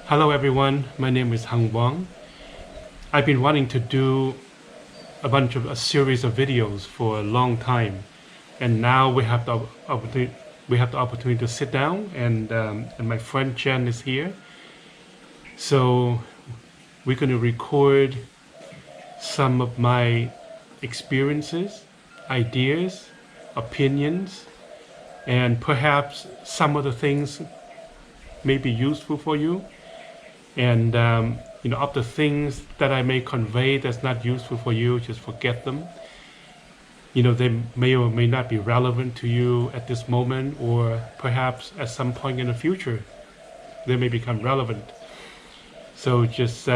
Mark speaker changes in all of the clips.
Speaker 1: Hello everyone, my name is Wang. I've been wanting to do a series of videos for a long time, and now we have the opportunity to sit down, and my friend Jen is here, so we're going to record some of my experiences, ideas, opinions, and perhaps some of the things may be useful for you. And of the things that I may convey that's not useful for you, just forget them. They may or may not be relevant to you at this moment, or perhaps at some point in the future they may become relevant. So just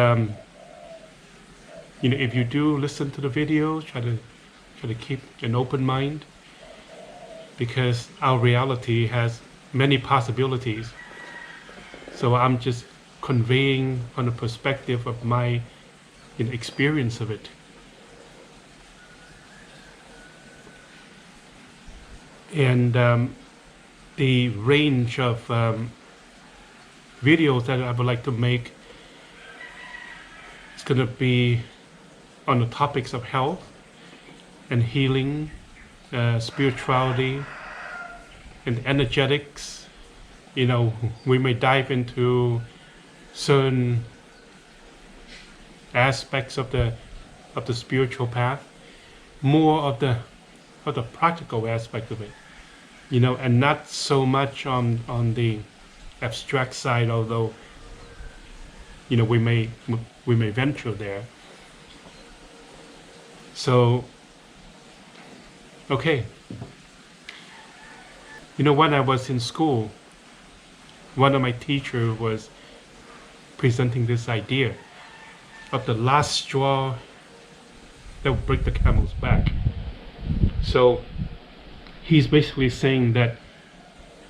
Speaker 1: if you do listen to the video, try to keep an open mind, because our reality has many possibilities. So I'm just conveying from the perspective of my experience of it. And the range of videos that I would like to make is going to be on the topics of health and healing, spirituality, and energetics. We may dive into certain aspects of the spiritual path, more of the practical aspect of it, and not so much on the abstract side, although we may venture there. So okay, when I was in school, one of my teachers was presenting this idea of the last straw that will break the camel's back. So he's basically saying that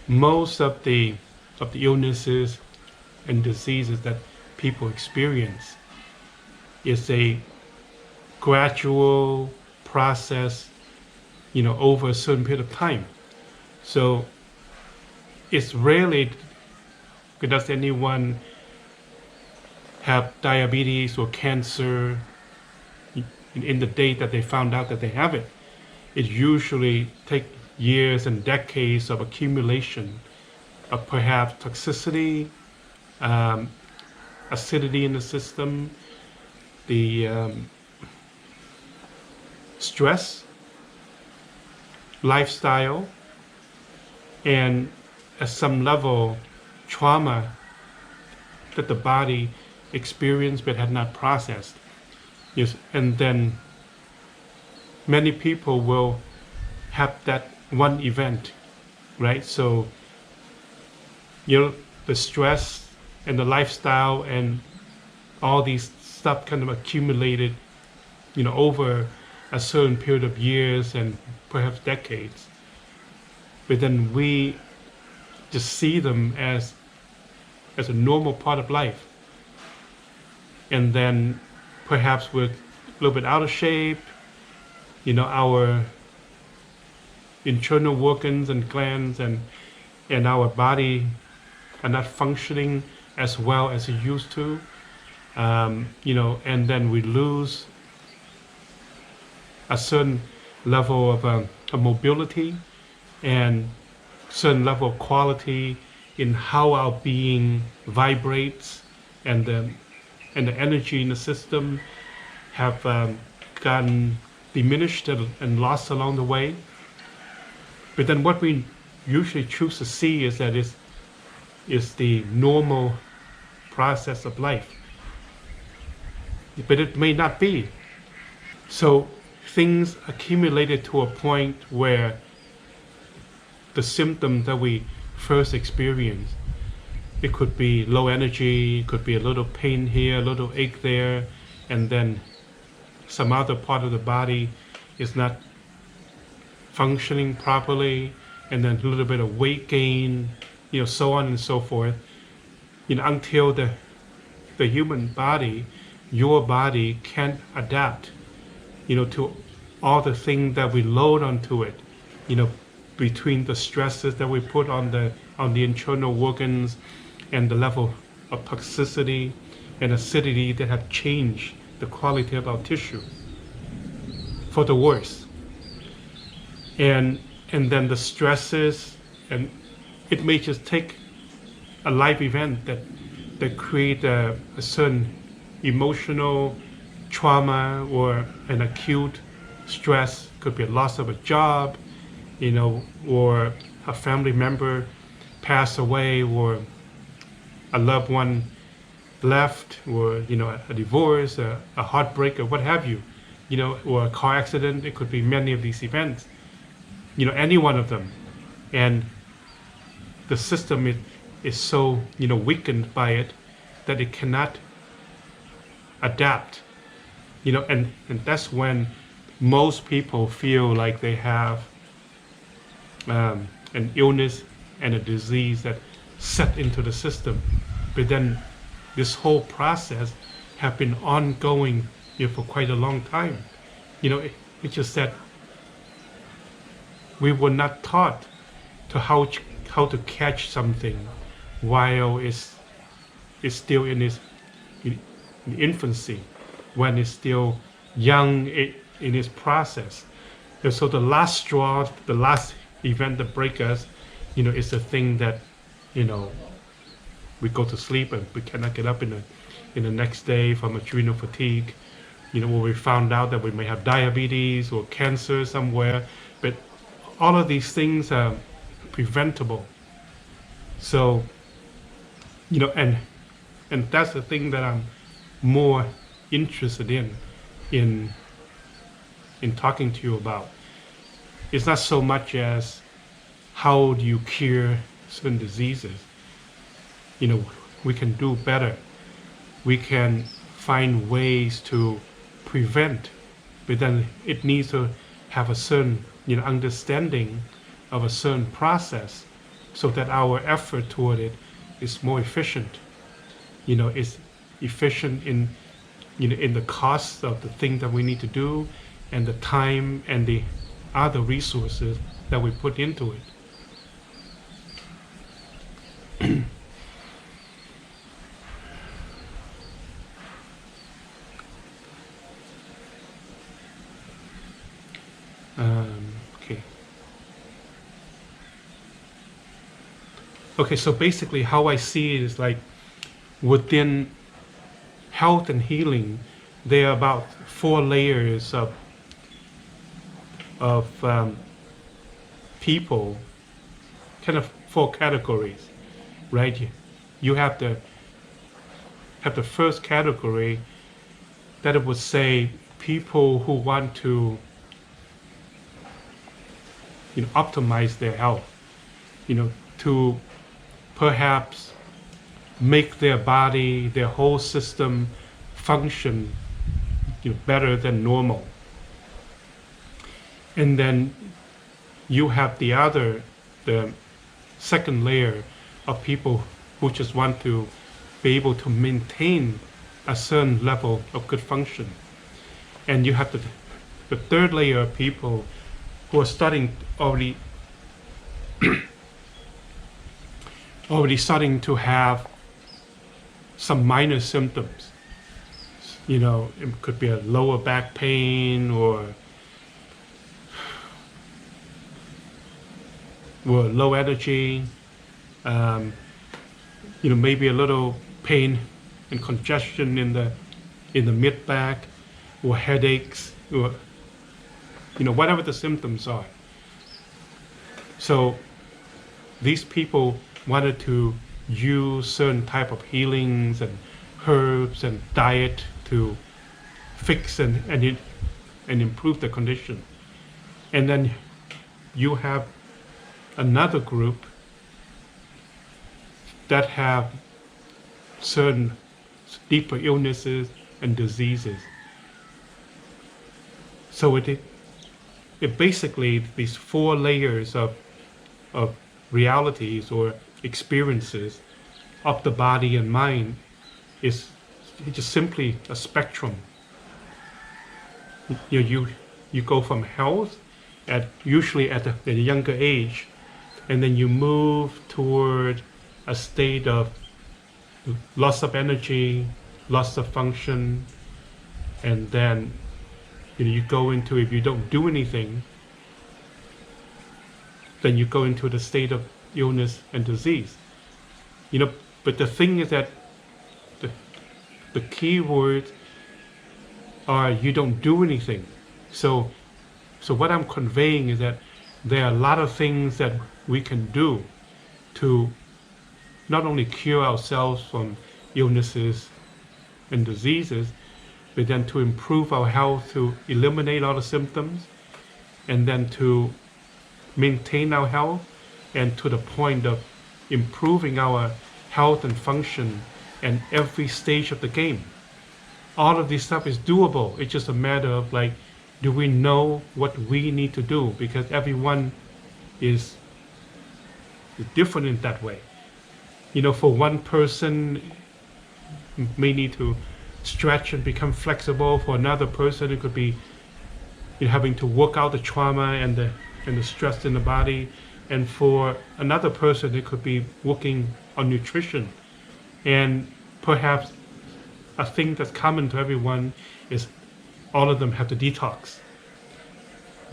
Speaker 1: most of the illnesses and diseases that people experience is a gradual process, over a certain period of time. So it's rarely does anyone have diabetes or cancer in the day that they found out that they have it. It usually takes years and decades of accumulation of perhaps toxicity, acidity in the system, the stress, lifestyle, and at some level trauma that the body experienced but had not processed. Yes, and then many people will have that one event, right? So the stress and the lifestyle and all these stuff kind of accumulated over a certain period of years and perhaps decades. But then we just see them as a normal part of life. And then perhaps we're a little bit out of shape, our internal organs and glands and our body are not functioning as well as it used to, and then we lose a certain level of mobility and certain level of quality in how our being vibrates, and the energy in the system have gotten diminished and lost along the way. But then what we usually choose to see is that is the normal process of life. But it may not be. So things accumulated to a point where the symptoms that we first experience, it could be low energy, it could be a little pain here, a little ache there, and then some other part of the body is not functioning properly, and then a little bit of weight gain, so on and so forth, until the human body, your body, can't adapt, to all the things that we load onto it, between the stresses that we put on the internal organs and the level of toxicity and acidity that have changed the quality of our tissue for the worse. And then the stresses, and it may just take a life event that create a certain emotional trauma or an acute stress. Could be a loss of a job, or a family member pass away, or a loved one left, or a divorce, a heartbreak, or what have you, or a car accident. It could be many of these events, any one of them. And the system is so weakened by it that it cannot adapt, and that's when most people feel like they have an illness and a disease that set into the system. But then this whole process have been ongoing for quite a long time. It's just that we were not taught to how to catch something while it's still in its infancy, when it's still young in its process. And so the last straw, the last event that breaks us, is the thing that we go to sleep and we cannot get up in the next day from adrenal fatigue, where we found out that we may have diabetes or cancer somewhere. But all of these things are preventable. So, and that's the thing that I'm more interested in talking to you about. It's not so much as how do you cure certain diseases. We can do better. We can find ways to prevent, but then it needs to have a certain understanding of a certain process, so that our effort toward it is more efficient. It's efficient in the cost of the thing that we need to do, and the time and the other resources that we put into it. Okay, so basically how I see it is like, within health and healing, there are about 4 layers of people, kind of 4 categories, right? You have the first category that it would say people who want to optimize their health, to perhaps make their body, their whole system function better than normal. And then you have the second layer of people who just want to be able to maintain a certain level of good function. And you have the third layer of people who are starting already starting to have some minor symptoms. It could be a lower back pain, or low energy, maybe a little pain and congestion in the mid back, or headaches, or whatever the symptoms are. So these people wanted to use certain type of healings and herbs and diet to fix and improve the condition. And then you have another group that have certain deeper illnesses and diseases. So it basically, these 4 layers of realities or experiences of the body and mind is just simply a spectrum. You go from health usually at a younger age, and then you move toward a state of loss of energy, loss of function, and then you go into, if you don't do anything, then you go into the state of illness and disease. But the thing is that the key words are you don't do anything. So what I'm conveying is that there are a lot of things that we can do to not only cure ourselves from illnesses and diseases, but then to improve our health, to eliminate all the symptoms, and then to maintain our health, and to the point of improving our health and function in every stage of the game. All of this stuff is doable. It's just a matter of like, do we know what we need to do? Because everyone is different in that way. For one person may need to stretch and become flexible. For another person, it could be having to work out the trauma and the stress in the body. And for another person, it could be working on nutrition. And perhaps a thing that's common to everyone is all of them have to detox.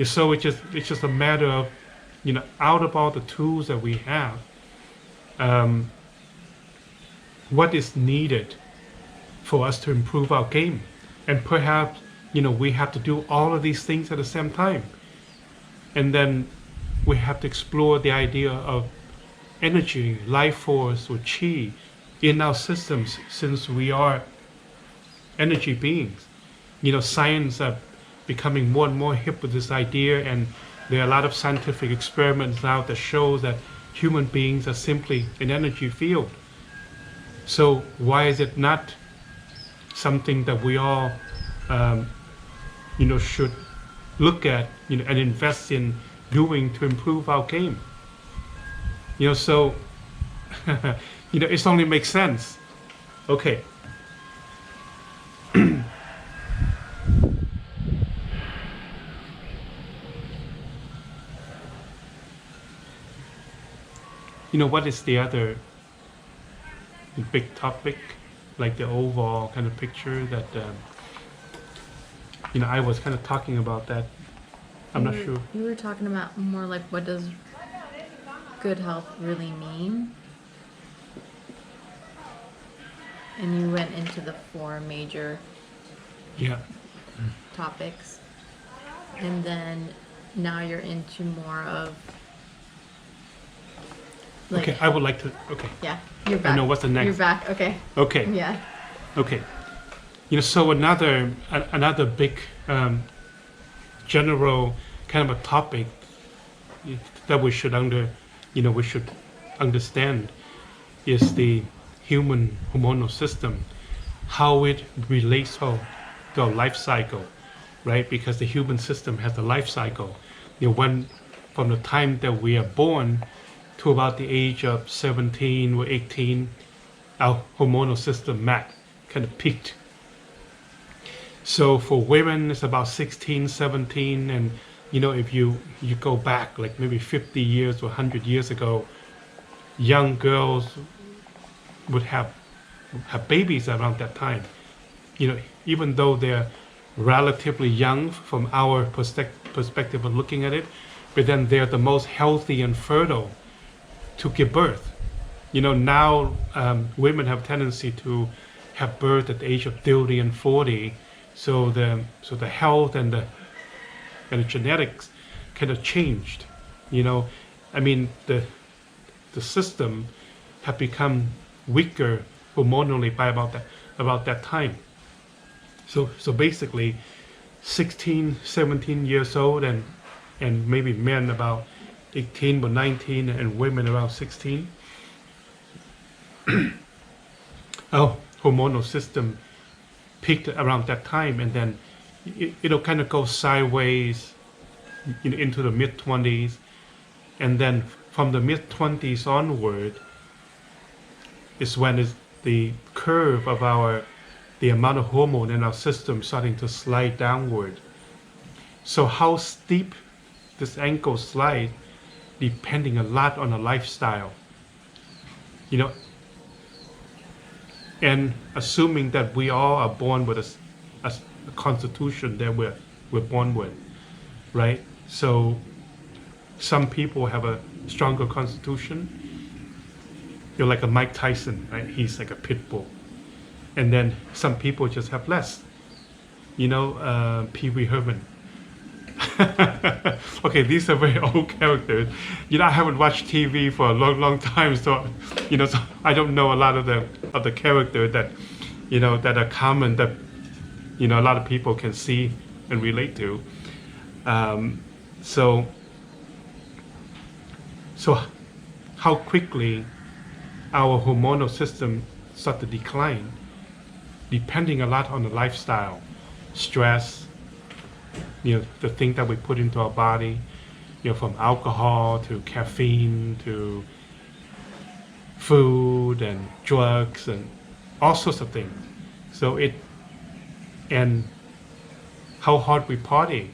Speaker 1: So it's just a matter of, out of all the tools that we have, what is needed for us to improve our game. And perhaps, we have to do all of these things at the same time. And then we have to explore the idea of energy, life force, or chi in our systems, since we are energy beings. Science are becoming more and more hip with this idea, and there are a lot of scientific experiments now that show that human beings are simply an energy field. So why is it not something that we all, should look at, and invest in doing to improve our game? So, it only makes sense. Okay. What is the other big topic, like the overall kind of picture that, I was kind of talking about that. I'm not sure.
Speaker 2: You were talking about more like, what does good health really mean? And you went into the 4 major topics. And then now you're into more of like,
Speaker 1: okay, I would like to, okay.
Speaker 2: Yeah, you're back.
Speaker 1: I know what's the next.
Speaker 2: You're back, okay.
Speaker 1: Okay.
Speaker 2: Yeah.
Speaker 1: Okay. So another big general kind of a topic that we should understand is the human hormonal system, how it relates to our life cycle, right? Because the human system has a life cycle. From the time that we are born to about the age of 17 or 18, our hormonal system kind of peaked. So for women, it's about 16, 17, and if you go back like maybe 50 years or 100 years ago, young girls would have babies around that time. Even though they're relatively young from our perspective of looking at it, but then they're the most healthy and fertile to give birth. Now women have tendency to have birth at the age of 30 and 40. So the health and the genetics kind of changed. The system have become weaker hormonally by about that time. So basically 16, 17 years old and maybe men about 18 or 19 and women around 16. Our hormonal system peaked around that time, and then it'll kind of go sideways into the mid-20s, and then from the mid-20s onward is when the curve of the amount of hormone in our system starting to slide downward. So how steep this ankle slide depending a lot on the lifestyle. and assuming that we all are born with a constitution that we're born with, right? So some people have a stronger constitution. You're like a Mike Tyson, right? He's like a pit bull. And then some people just have less. Pee Wee Herman. Okay, these are very old characters. I haven't watched TV for a long, long time, so so I don't know a lot of the characters that are common that a lot of people can see and relate to. Um, so so how quickly our hormonal system start to decline, depending a lot on the lifestyle, stress, the things that we put into our body, from alcohol to caffeine to food and drugs and all sorts of things. So and how hard we party,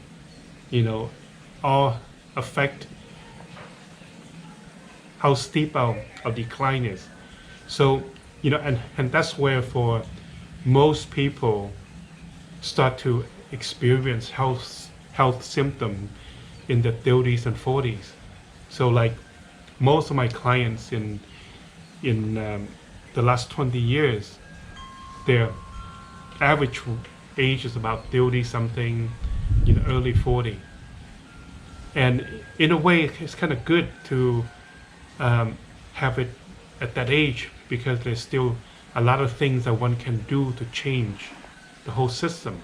Speaker 1: all affect how steep our decline is. So, and that's where for most people start to experience health symptoms in their 30s and 40s. So like most of my clients in the last 20 years, their average age is about 30 something, early 40. And in a way, it's kind of good to have it at that age, because there's still a lot of things that one can do to change the whole system,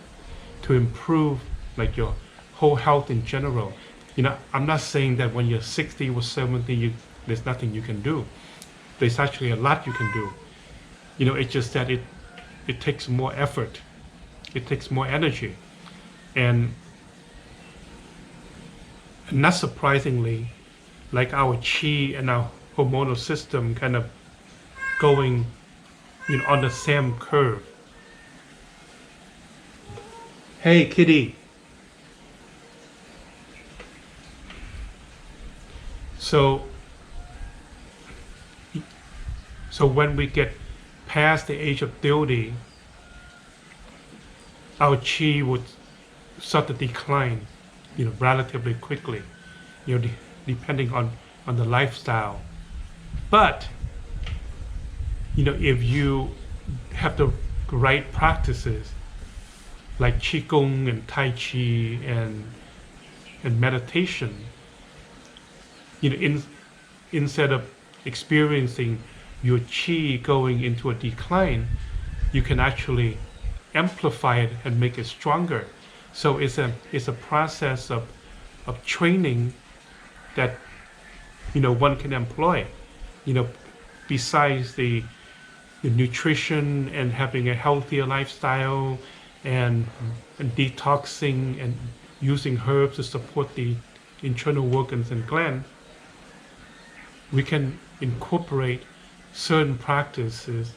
Speaker 1: to improve like your whole health in general. I'm not saying that when you're 60 or 70, there's nothing you can do. There's actually a lot you can do. It's just that it takes more effort. It takes more energy. And not surprisingly, like our chi and our hormonal system kind of going on the same curve. Hey, kitty. So when we get past the age of 30, our chi would start to decline, relatively quickly, depending on the lifestyle. But, if you have the right practices, like Qigong and Tai Chi and meditation, instead of experiencing your Qi going into a decline, you can actually amplify it and make it stronger. So it's a process of training that one can employ, besides the nutrition and having a healthier lifestyle and detoxing and using herbs to support the internal organs and glands. We can incorporate certain practices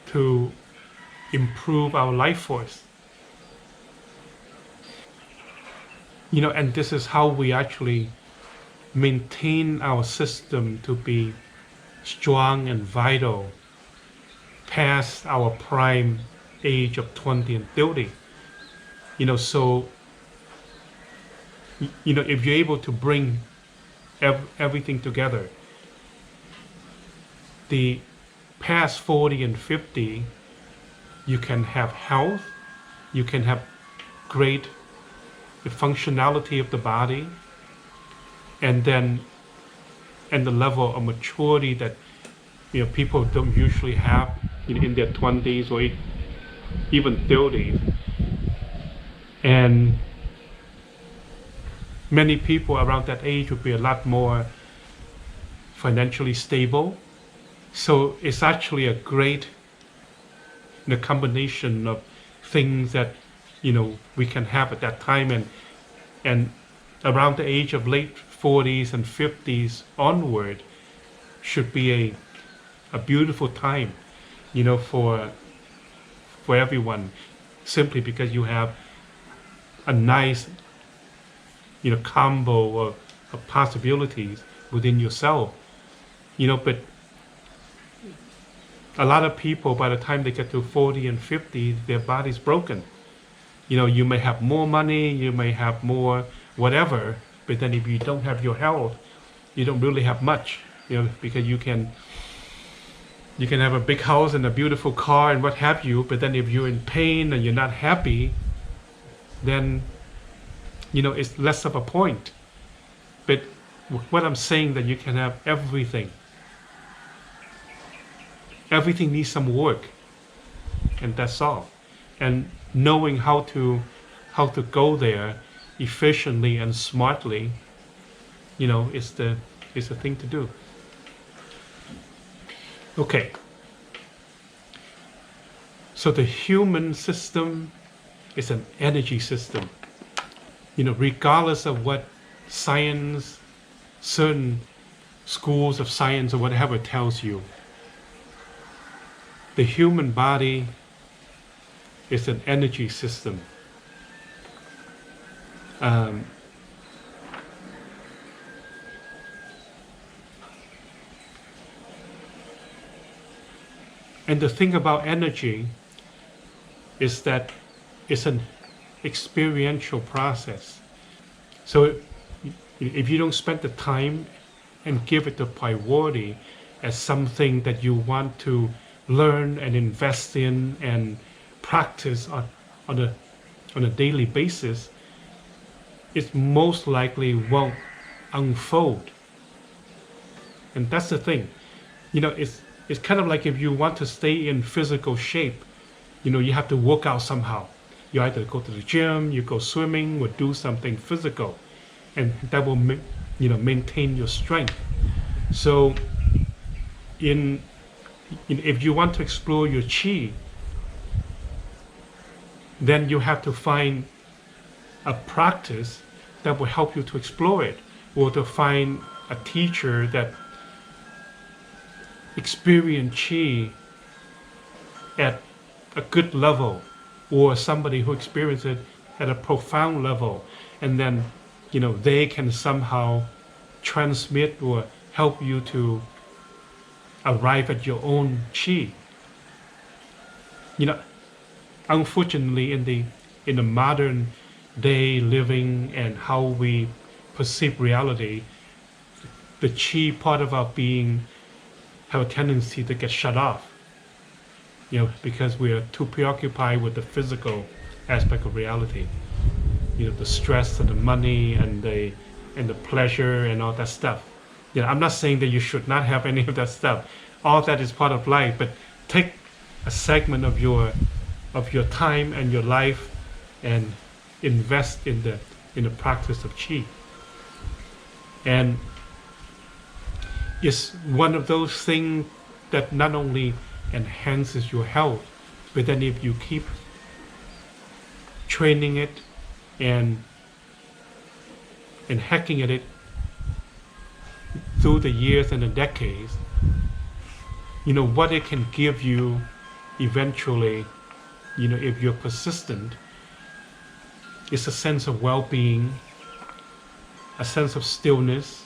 Speaker 1: to improve our life force. And this is how we actually maintain our system to be strong and vital past our prime age of 20 and 30. So if you're able to bring everything together, the past 40 and 50, you can have health, you can have great the functionality of the body, and then the level of maturity that people don't usually have in their 20s or even 30s. And many people around that age would be a lot more financially stable. So it's actually a great combination of things that we can have at that time, and around the age of late 40s and 50s onward should be a beautiful time for everyone, simply because you have a nice combo of possibilities within yourself. But A lot of people, by the time they get to 40 and 50, their body's broken. You know, you may have more money, you may have more whatever, but then if you don't have your health, you don't really have much. You know, because you can have a big house and a beautiful car and what have you, but then if you're in pain and you're not happy, then, you know, it's less of a point. But what I'm saying, that you can have everything. Everything needs some work, and that's all. And knowing how to go there efficiently and smartly, you know, is the thing to do. Okay. So the human system is an energy system. You know, regardless of what science, certain schools of science or whatever tells you, the human body is an energy system. And the thing about energy is that it's an experiential process. So if you don't spend the time and give it the priority as something that you want to learn and invest in and practice on a daily basis, it most likely won't unfold. And that's the thing. You know, it's kind of like if you want to stay in physical shape, you know, you have to work out somehow. You either go to the gym, you go swimming, or do something physical, and that will, you know, maintain your strength. So, if you want to explore your chi, then you have to find a practice that will help you to explore it, or to find a teacher that experience chi at a good level, or somebody who experiences it at a profound level, and then, you know, they can somehow transmit or help you to arrive at your own chi. You know, unfortunately, in the modern day living and how we perceive reality, the chi part of our being have a tendency to get shut off. You know, because we are too preoccupied with the physical aspect of reality. You know, the stress and the money and the pleasure and all that stuff. You know, I'm not saying that you should not have any of that stuff. All that is part of life, but take a segment of your time and your life and invest in the practice of chi. And it's one of those things that not only enhances your health, but then if you keep training it and hacking at it through the years and the decades, you know, what it can give you eventually, you know, if you're persistent, is a sense of well-being, a sense of stillness,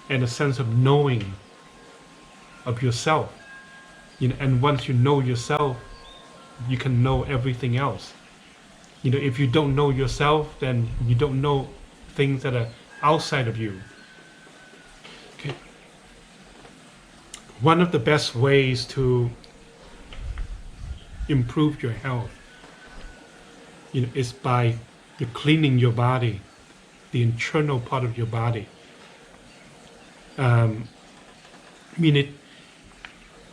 Speaker 1: and a sense of knowing of yourself. You know, and once you know yourself, you can know everything else. You know, if you don't know yourself, then you don't know things that are outside of you. Okay. One of the best ways to improve your health, you know, is by cleaning your body, the internal part of your body. I mean,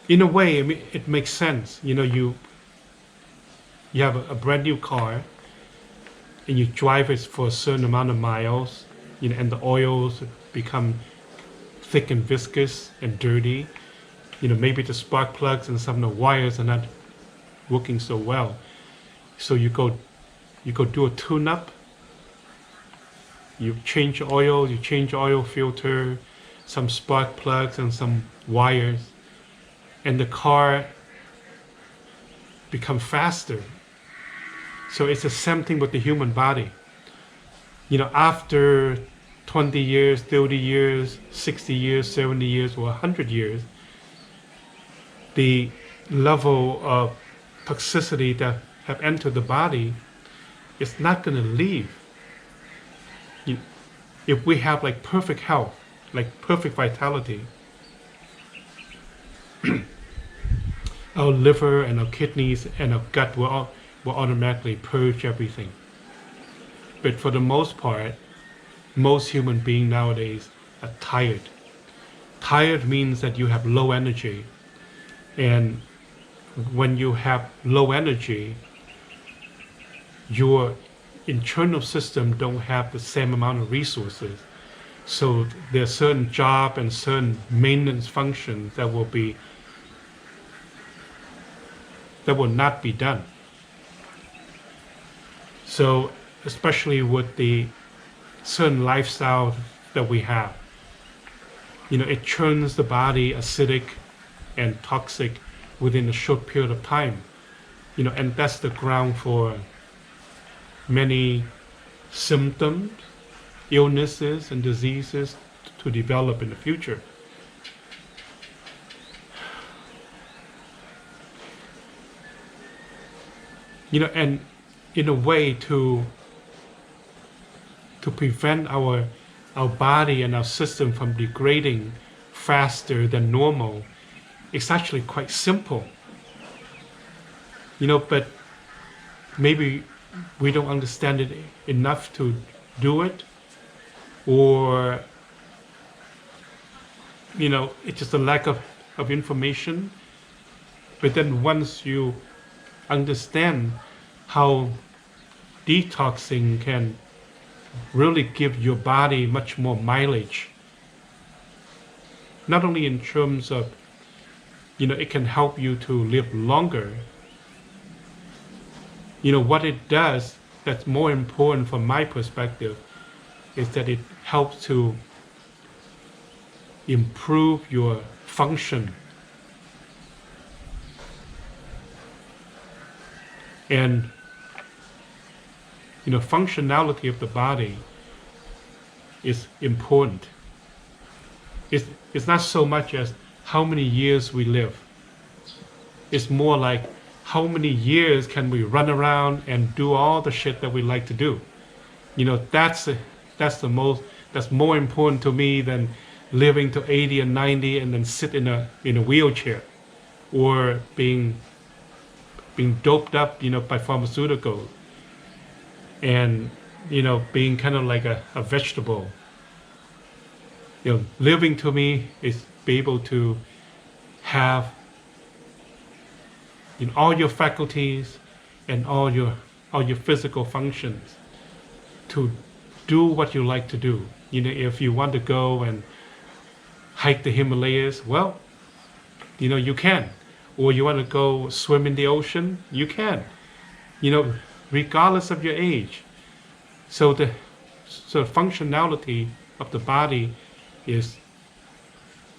Speaker 1: in a way, I mean, it makes sense. You know, you have a brand new car, and you drive it for a certain amount of miles, you know, and the oils become thick and viscous and dirty. You know, maybe the spark plugs and some of the wires are not working so well. So you go do a tune-up. You change the oil, you change the oil filter, some spark plugs and some wires, and the car become faster. So it's the same thing with the human body. You know, after 20 years, 30 years, 60 years, 70 years, or 100 years, the level of toxicity that have entered the body is not going to leave. If we have like perfect health, like perfect vitality, our liver and our kidneys and our gut will automatically purge everything. But for the most part, most human beings nowadays are tired. Tired means that you have low energy. And when you have low energy, your internal system don't have the same amount of resources. So there are certain job and certain maintenance functions that will not be done. So especially with the certain lifestyle that we have, it churns the body acidic and toxic within a short period of time. And that's the ground for many symptoms, illnesses, and diseases to develop in the future. And in a way to prevent our body and our system from degrading faster than normal, it's actually quite simple. But maybe we don't understand it enough to do it, or it's just a lack of information. But then once you understand how detoxing can really give your body much more mileage, not only in terms of it can help you to live longer. What it does that's more important from my perspective is that it helps to improve your function. And functionality of the body is important. It's not so much as how many years we live. It's more like how many years can we run around and do all the shit that we like to do. That's more important to me than living to 80 and 90 and then sit in a wheelchair, or being doped up by pharmaceuticals, and being kind of like a vegetable. Living to me is be able to have all your faculties and all your physical functions to do what you like to do. If you want to go and hike the Himalayas, well, you can. Or you want to go swim in the ocean, you can. Regardless of your age. So the functionality of the body is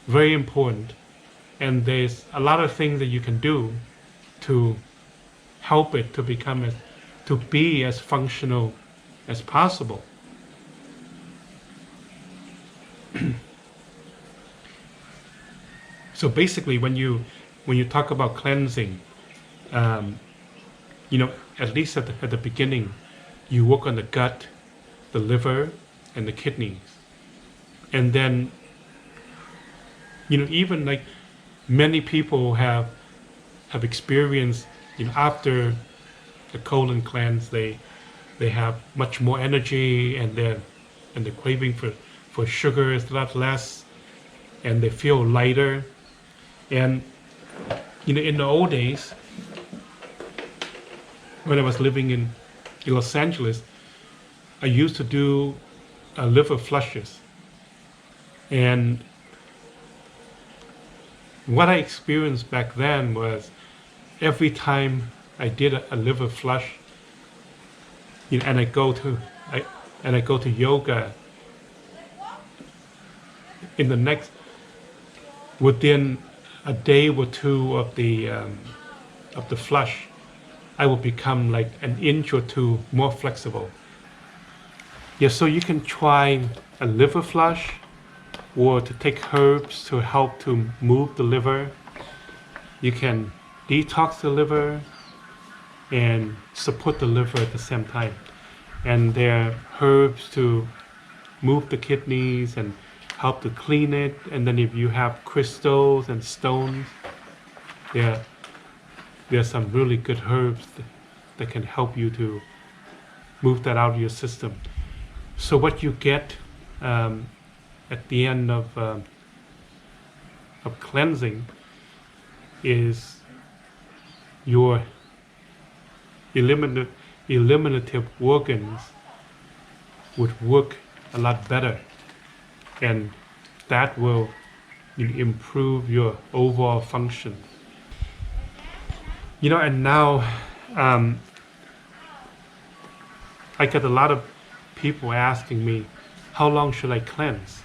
Speaker 1: very important, and there's a lot of things that you can do to help it to be as functional as possible. So basically, when you talk about cleansing, at least at the beginning, you work on the gut, the liver, and the kidneys. And then, even like many people have experienced, after the colon cleanse, they have much more energy, and the craving for sugar is a lot less, and they feel lighter. And in the old days, when I was living in Los Angeles, I used to do liver flushes. And what I experienced back then was every time I did a liver flush, and I go to yoga, within a day or two of the flush, I will become like an inch or two more flexible. Yeah, so you can try a liver flush, or to take herbs to help to move the liver. You can detox the liver and support the liver at the same time. And there are herbs to move the kidneys and help to clean it. And then if you have crystals and stones, there are some really good herbs that can help you to move that out of your system. So what you get at the end of cleansing is your eliminative organs would work a lot better, and that will improve your overall function. And now I get a lot of people asking me, how long should I cleanse?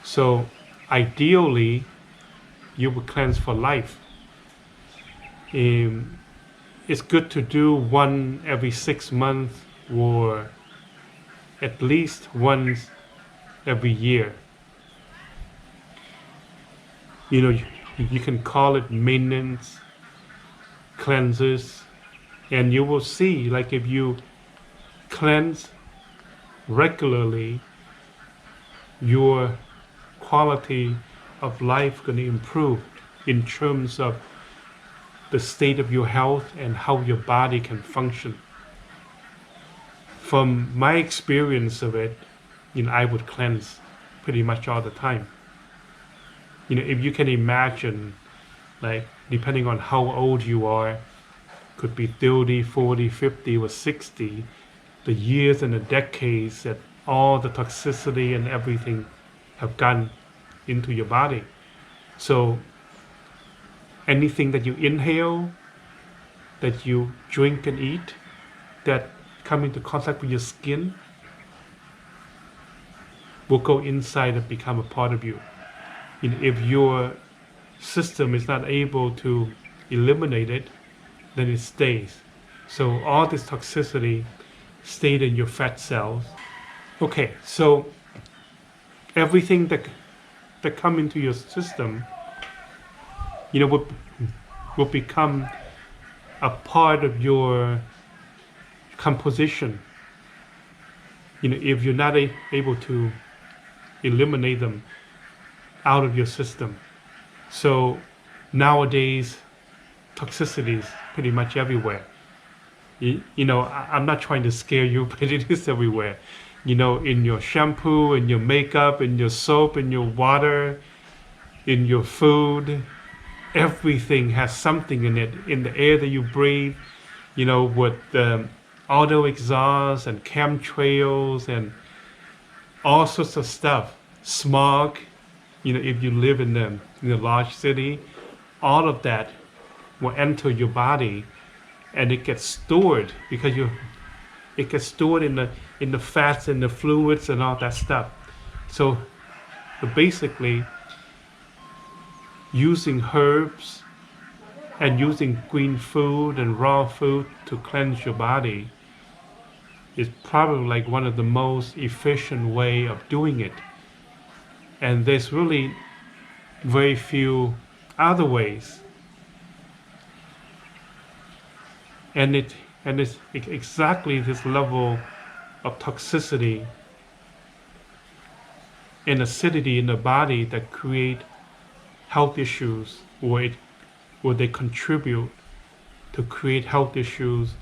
Speaker 1: So ideally, you would cleanse for life. It's good to do one every 6 months or at least once every year. You can call it maintenance cleanses, and you will see, like, if you cleanse regularly, your quality of life going to improve in terms of the state of your health and how your body can function. From my experience of it, I would cleanse pretty much all the time. If you can imagine, like, depending on how old you are, could be 30, 40, 50, or 60, the years and the decades that all the toxicity and everything have gone into your body. So anything that you inhale, that you drink and eat, that come into contact with your skin, will go inside and become a part of you. If your system is not able to eliminate it, then it stays. So all this toxicity stayed in your fat cells. Okay, so everything that come into your system, will become a part of your composition. If you're not able to eliminate them out of your system. So nowadays, toxicity is pretty much everywhere. I'm not trying to scare you, but it is everywhere. In your shampoo, in your makeup, in your soap, in your water, in your food, everything has something in it. In the air that you breathe, with auto exhaust and chemtrails and all sorts of stuff, smog. If you live in a large city, all of that will enter your body, and it gets stored because it gets stored in the fats and the fluids and all that stuff. So basically, using herbs and using green food and raw food to cleanse your body is probably like one of the most efficient way of doing it. And there's really very few other ways. And it's exactly this level of toxicity and acidity in the body that create health issues, or they contribute to create health issues.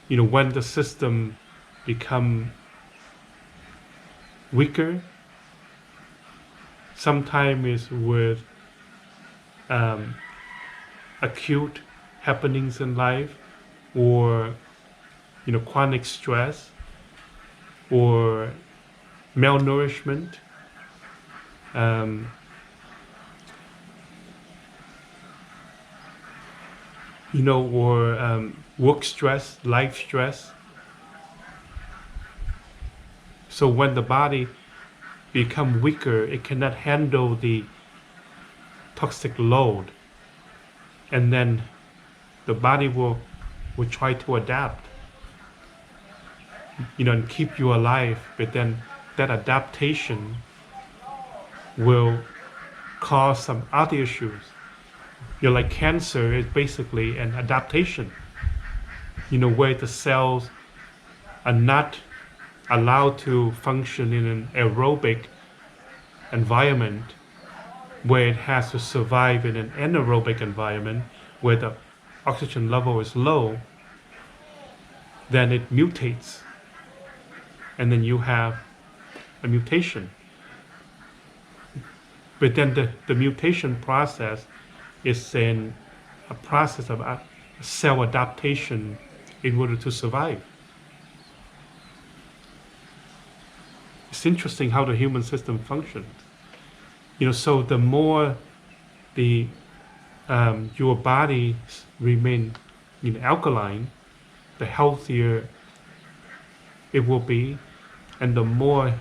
Speaker 1: When the system become weaker, sometimes it's with acute happenings in life, or chronic stress, or malnourishment, or work stress, life stress. So when the body become weaker, it cannot handle the toxic load, and then the body will try to adapt, and keep you alive. But then that adaptation will cause some other issues. Like cancer is basically an adaptation, where the cells are not allowed to function in an aerobic environment, where it has to survive in an anaerobic environment where the oxygen level is low. Then it mutates, and then you have a mutation. But then the mutation process is a process of cell adaptation in order to survive. It's interesting how the human system functions. So the more the your body remain alkaline, the healthier it will be, and the more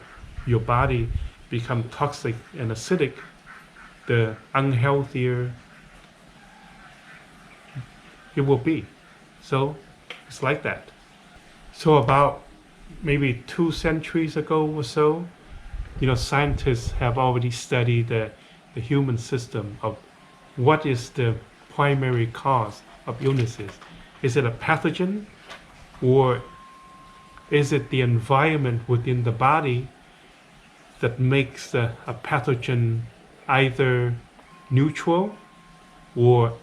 Speaker 1: your body become toxic and acidic, the unhealthier it will be. So it's like that. So about maybe 2 centuries ago or so, scientists have already studied the human system of what is the primary cause of illnesses. Is it a pathogen, or is it the environment within the body that makes a pathogen either neutral or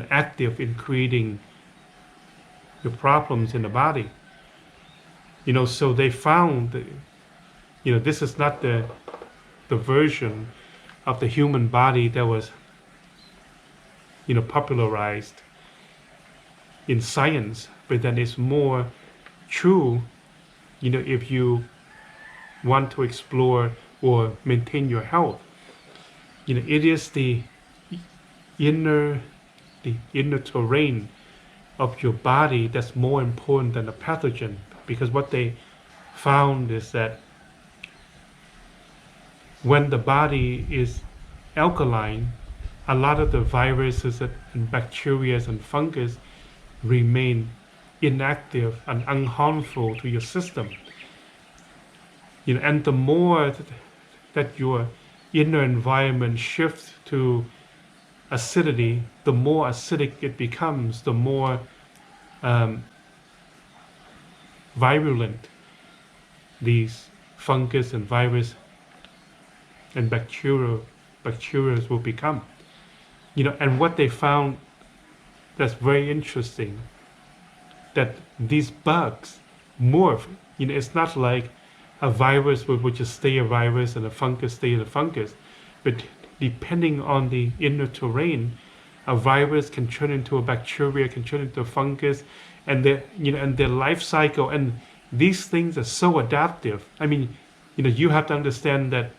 Speaker 1: active in creating the problems in the body? So they found that, this is not the version of the human body that was popularized in science, but then it's more true if you want to explore or maintain your health. It is the inner terrain of your body that's more important than the pathogen, because what they found is that when the body is alkaline, a lot of the viruses and bacteria and fungus remain inactive and unharmful to your system. And the more that your inner environment shifts to acidity, the more acidic it becomes, the more virulent these fungus and virus and bacteria will become. And what they found that's very interesting, that these bugs morph. It's not like a virus would just stay a virus and a fungus stay a fungus, but depending on the inner terrain, a virus can turn into a bacteria, can turn into a fungus, and their life cycle. And these things are so adaptive. I mean, you have to understand that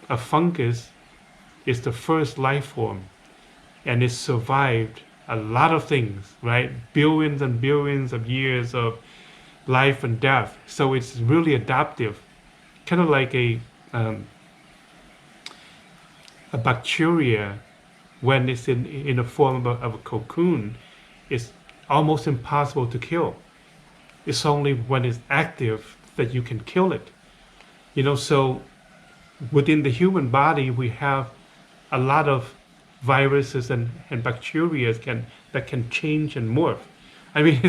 Speaker 1: a fungus is the first life form, and it survived a lot of things, right? Billions and billions of years of life and death. So it's really adaptive, kind of like a bacteria. When it's in the form of a cocoon, it's almost impossible to kill. It's only when it's active that you can kill it. So within the human body, we have a lot of viruses and bacteria that can change and morph. I mean,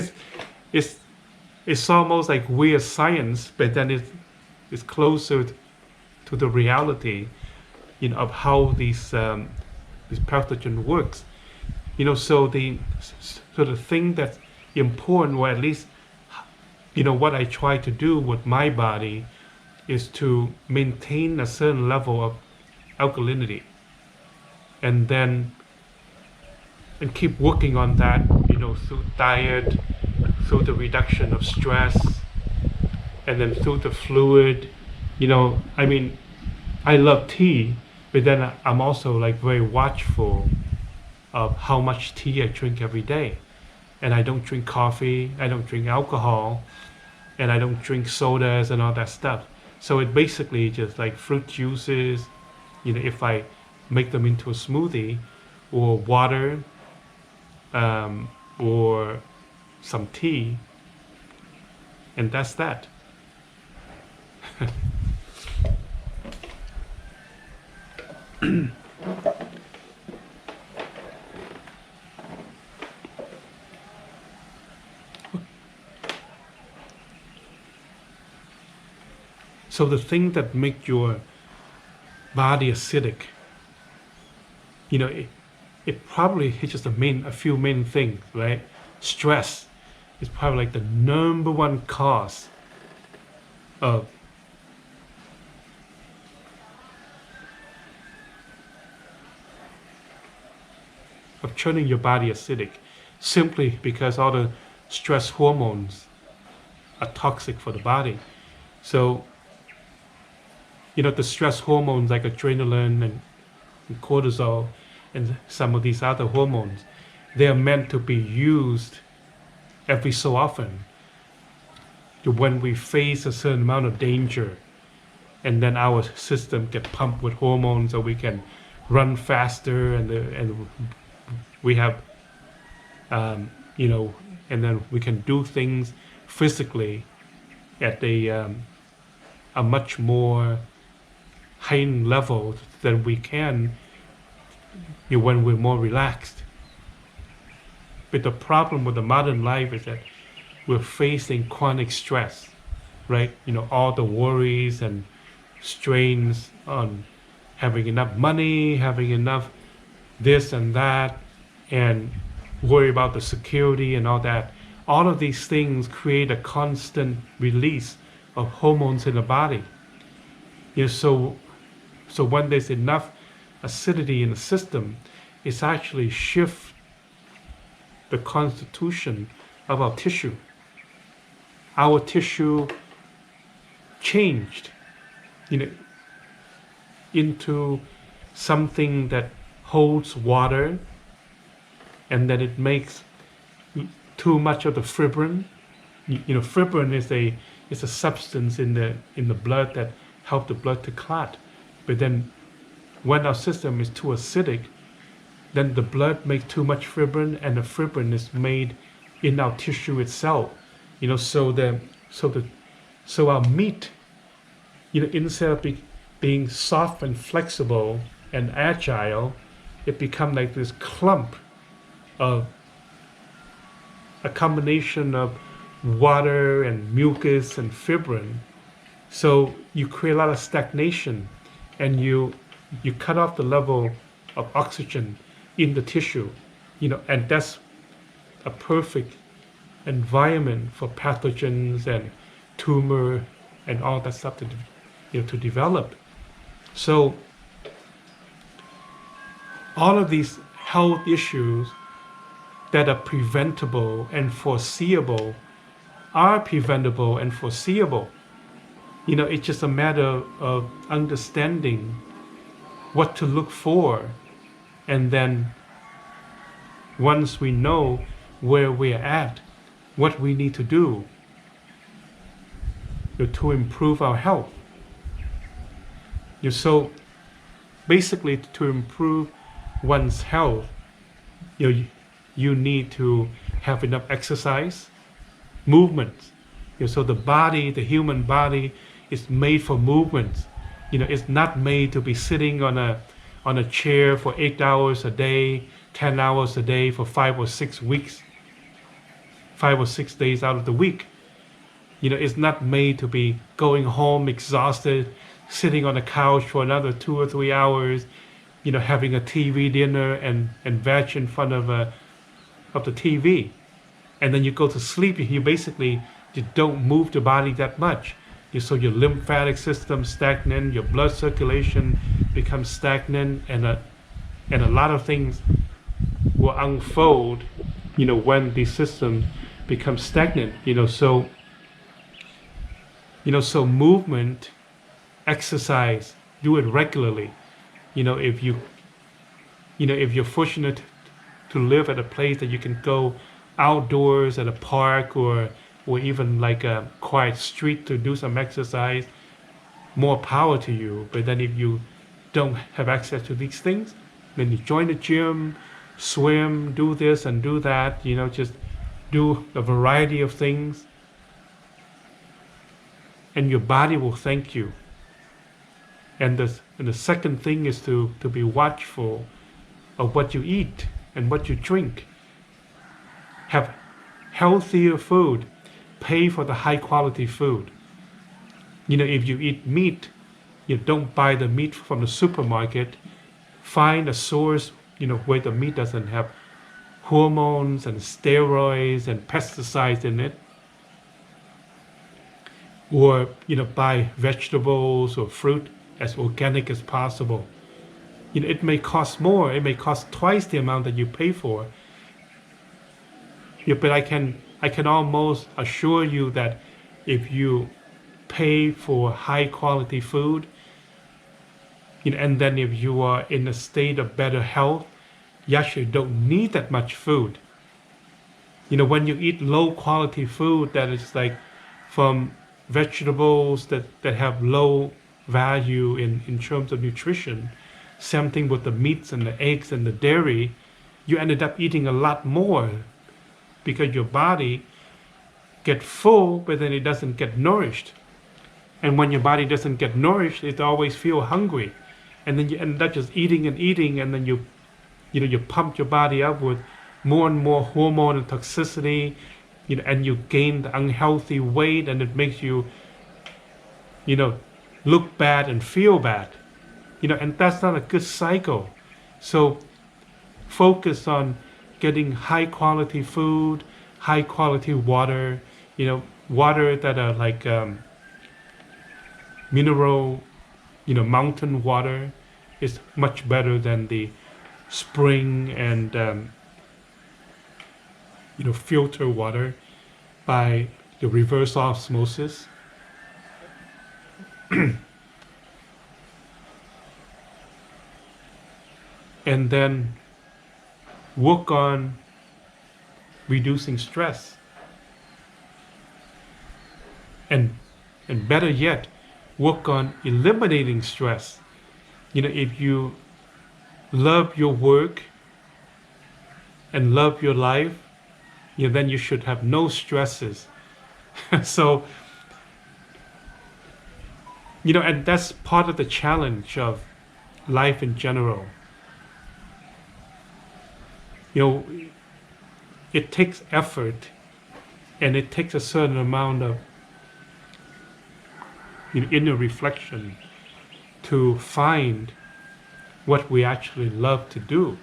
Speaker 1: it's almost like weird science, but then it's closer to the reality, of how this pathogen works. So the thing that's important, or at least what I try to do with my body, is to maintain a certain level of alkalinity, and keep working on that, through diet, through the reduction of stress, and then through the fluid. I mean, I love tea, but then I'm also like very watchful of how much tea I drink every day. And I don't drink coffee, I don't drink alcohol, and I don't drink sodas and all that stuff. So it basically just like fruit juices, if I make them into a smoothie, or water, or some tea, and that's that. So the thing that make your body acidic, it probably hits just a few main things, right? Stress is probably like the number one cause of turning your body acidic, simply because all the stress hormones are toxic for the body. So, the stress hormones like adrenaline and cortisol and some of these other hormones, they are meant to be used every so often when we face a certain amount of danger, and then our system get pumped with hormones so we can run faster, and we have and then we can do things physically at a much more heightened level than we can when we're more relaxed. But the problem with the modern life is that we're facing chronic stress, right? All the worries and strains on having enough money, having enough this and that, and worry about the security and all that. All of these things create a constant release of hormones in the body. So when there's enough acidity in the system, it's actually shift the constitution of our tissue. Our tissue changed, into something that holds water, and then it makes too much of the fibrin. Fibrin is a substance in the blood that helps the blood to clot. But then when our system is too acidic, then the blood makes too much fibrin, and the fibrin is made in our tissue itself. So our meat, instead of being soft and flexible and agile, it becomes like this clump of a combination of water and mucus and fibrin. So you create a lot of stagnation, and you cut off the level of oxygen in the tissue, and that's a perfect environment for pathogens and tumor and all that stuff to develop. So all of these health issues that are preventable and foreseeable are preventable and foreseeable. It's just a matter of understanding what to look for, and then once we know where we're at, what we need to do to improve our health. So basically, to improve one's health, you need to have enough exercise, movement. So the human body is made for movement. It's not made to be sitting on a chair for 8 hours a day, 10 hours a day for 5 or 6 weeks, 5 or 6 days out of the week. It's not made to be going home exhausted, sitting on the couch for another 2 or 3 hours, having a TV dinner and veg in front of the TV, and then you go to sleep. You don't move the body that much. So your lymphatic system stagnant, your blood circulation becomes stagnant, and a lot of things will unfold, when the system becomes stagnant. So movement, exercise, do it regularly. If you're fortunate to live at a place that you can go outdoors at a park, or even like a quiet street to do some exercise, more power to you. But then if you don't have access to these things, then you join the gym, swim, do this and do that, just do a variety of things, and your body will thank you. And the second thing is to be watchful of what you eat and what you drink. Have healthier food. Pay for the high quality food. If you eat meat, you don't buy the meat from the supermarket. Find a source, where the meat doesn't have hormones and steroids and pesticides in it. Or, buy vegetables or fruit as organic as possible. It may cost more. It may cost twice the amount that you pay for. But I can almost assure you that if you pay for high quality food, and then if you are in a state of better health, you actually don't need that much food. When you eat low quality food that is like from vegetables that have low value in terms of nutrition, same thing with the meats and the eggs and the dairy, you ended up eating a lot more because your body get full, but then it doesn't get nourished. And when your body doesn't get nourished, it always feel hungry. And then you end up just eating and eating, and then you pump your body up with more and more hormone and toxicity, and you gain the unhealthy weight, and it makes you, look bad and feel bad. And that's not a good cycle. So focus on getting high quality food, high quality water, water that are like mineral, mountain water is much better than the spring and filter water by the reverse osmosis. And then work on reducing stress. And better yet, work on eliminating stress. If you love your work and love your life, then you should have no stresses. So, and that's part of the challenge of life in general. It takes effort, and it takes a certain amount of inner reflection to find what we actually love to do,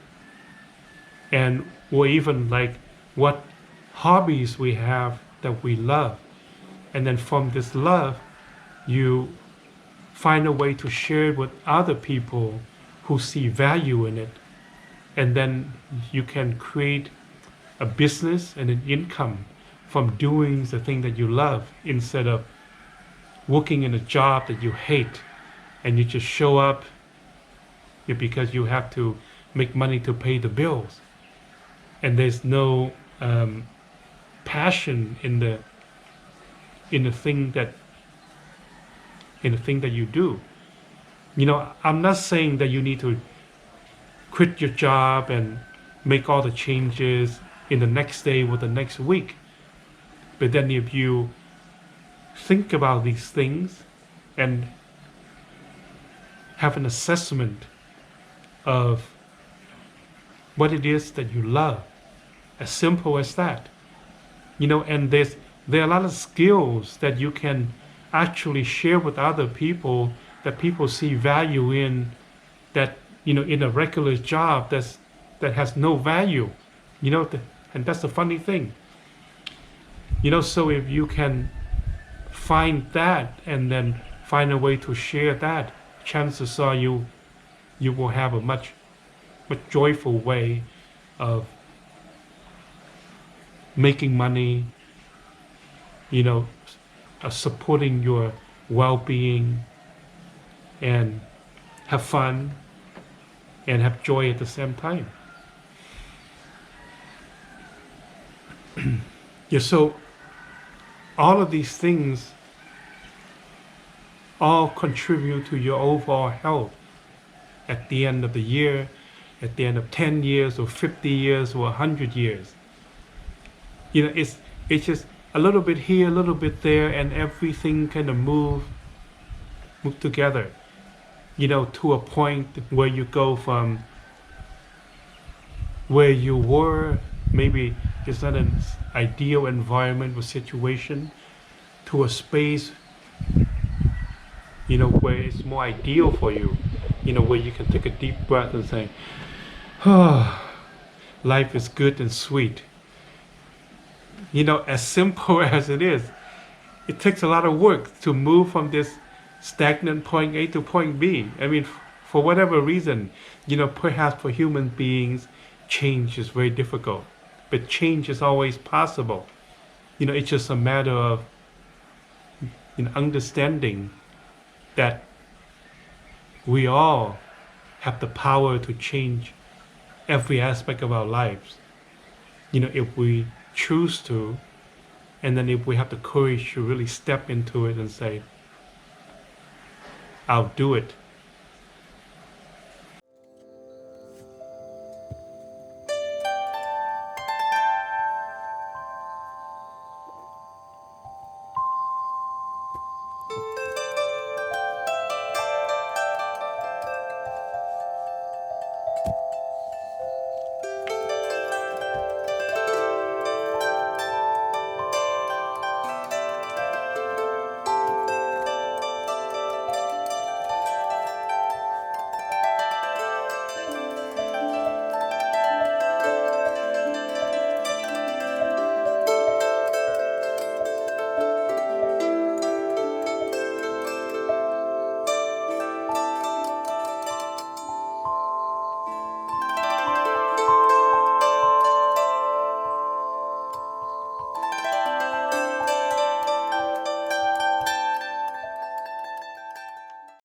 Speaker 1: or even like what hobbies we have that we love. And then from this love, you find a way to share it with other people who see value in it. And then you can create a business and an income from doing the thing that you love, instead of working in a job that you hate and you just show up because you have to make money to pay the bills, and there's no passion in the thing that you do. I'm not saying that you need to quit your job and make all the changes in the next day or the next week. But then if you think about these things and have an assessment of what it is that you love, as simple as that, and there are a lot of skills that you can actually share with other people that people see value in, that in a regular job that has no value, and that's the funny thing. So if you can find that and then find a way to share that, chances are you will have a much joyful way of making money, supporting your well-being, and have fun and have joy at the same time. So all of these things all contribute to your overall health at the end of the year, at the end of 10 years or 50 years or 100 years. It's just a little bit here, a little bit there, and everything kind of move together, to a point where you go from where you were, maybe it's not an ideal environment or situation, to a space where it's more ideal for you, where you can take a deep breath and say, oh, life is good and sweet. As simple as it is, it takes a lot of work to move from this stagnant point A to point B. I mean, for whatever reason, perhaps for human beings, change is very difficult, but change is always possible. It's just a matter of understanding that we all have the power to change every aspect of our lives. If we choose to, and then if we have the courage to really step into it and say, I'll do it.